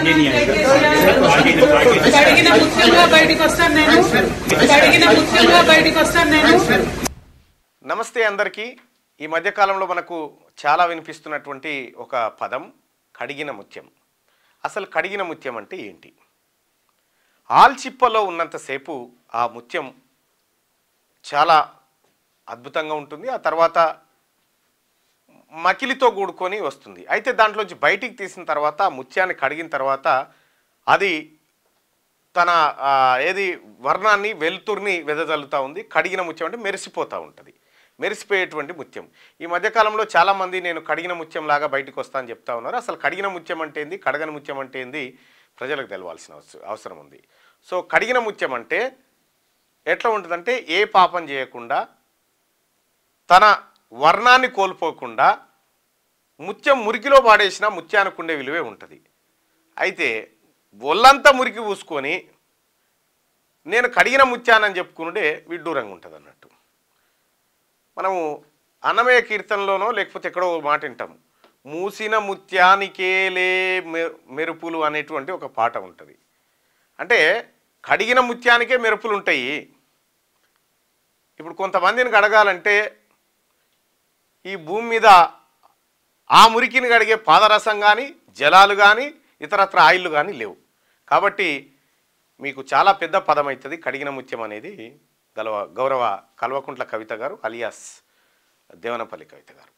కడిగిన ముత్యంగా బయటికి వస్తాను నేను. నమస్తే అందరికీ. ఈ మధ్యకాలంలో మనకు చాలా వినిపిస్తున్నటువంటి ఒక పదం కడిగిన ముత్యం. అసలు కడిగిన ముత్యం అంటే ఏంటి? ఆల్చిప్పలో ఉన్నంతసేపు ఆ ముత్యం చాలా అద్భుతంగా ఉంటుంది. ఆ తర్వాత మకిలితో కూడుకొని వస్తుంది. అయితే దాంట్లోంచి బయటికి తీసిన తర్వాత ముత్యాన్ని కడిగిన తర్వాత అది తన వర్ణాన్ని వెలుతుర్ని వెదజల్లుతూ ఉంది. కడిగిన ముత్యం అంటే మెరిసిపోతూ ఉంటుంది, మెరిసిపోయేటువంటి ముత్యం. ఈ మధ్యకాలంలో చాలామంది నేను కడిగిన ముత్యం లాగా బయటకు వస్తా అని చెప్తా ఉన్నారు. అసలు కడిగిన ముత్యం అంటే ఏంది, కడగని ముత్యం అంటే ఏంది ప్రజలకు తెలవాల్సిన అవసరం ఉంది. సో కడిగిన ముత్యం అంటే ఎట్లా ఉంటుందంటే ఏ పాపం చేయకుండా తన వర్ణాన్ని కోల్పోకుండా ముత్యం మురికిలో పాడేసిన ముత్యానికి ఉండే విలువే ఉంటుంది. అయితే ఒళ్ళంతా మురికి పూసుకొని నేను కడిగిన ముత్యానని చెప్పుకునుడే విడ్డూరంగా ఉంటుంది అన్నట్టు. మనము అన్నమయ్య కీర్తనలోనో లేకపోతే ఎక్కడో మాట వింటాం, మూసిన ముత్యానికేలే మెరుపులు అనేటువంటి ఒక పాట ఉంటుంది. అంటే కడిగిన ముత్యానికే మెరుపులు ఉంటాయి. ఇప్పుడు కొంతమందిని కడగాలంటే ఈ భూమి మీద ఆ మురికిని కడిగే పాదరసం కానీ జలాలు కానీ ఇతరత్ర ఆయిల్లు కానీ లేవు. కాబట్టి మీకు చాలా పెద్ద పదం అవుతుంది కడిగిన ముత్యం అనేది. గౌరవ కల్వకుంట్ల కవిత గారు అలియాస్ దేవనపల్లి కవిత గారు.